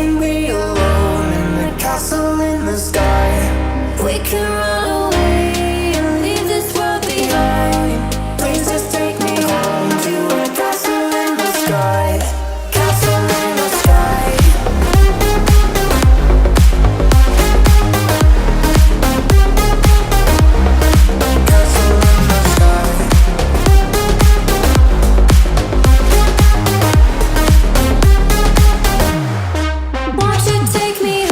can be alone in the castle in the sky. We can run away and leave this world behind. Please just take me home to a castle in the sky. Castle in the sky. Castle in the sky. Won't you take me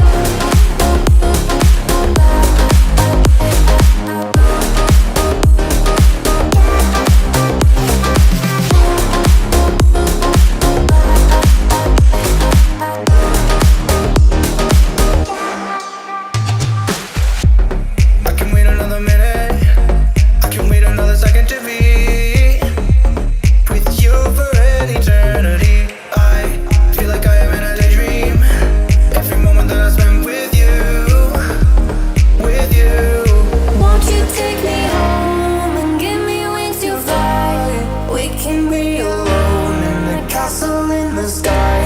I can wait another minute. I can wait another second to be with you for an eternity. I feel like I am in a daydream. Every moment that I spend with you, with you. Won't you take me home and give me wings to fly? We can be alone in the castle in the sky.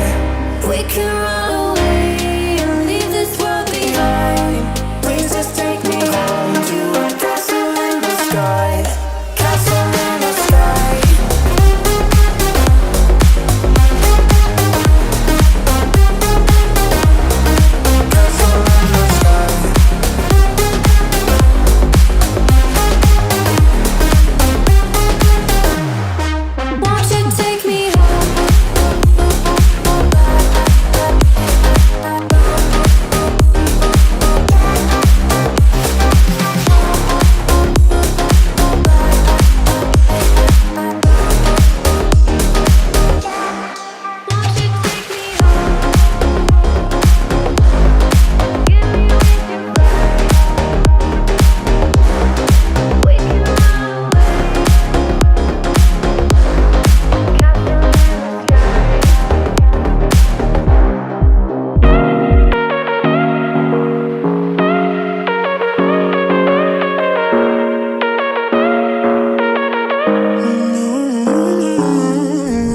We can run away and leave this world behind. Please just take me home to a castle in the sky. Castle in the sky. Castle in the sky. Won't you take me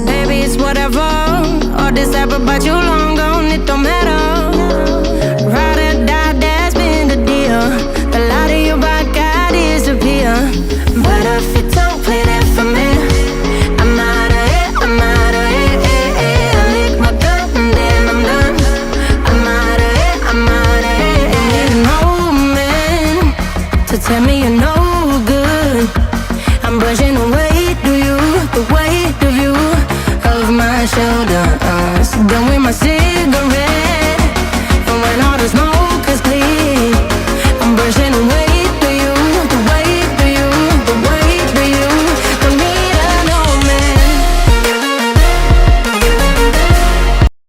Baby, it's whatever. All this ever, but you long gone, it don't matter. Ride or die, that's been the deal. The light of your back, I disappear. But if you don't play that for me, I'm out of it, I'm out of it. I lick my gun and then I'm done. I'm out of it, I'm out of it. And there's no man to tell me you're no good. I'm brushing away, do you, the weight of you, of my shoulders. Done with my cigarette.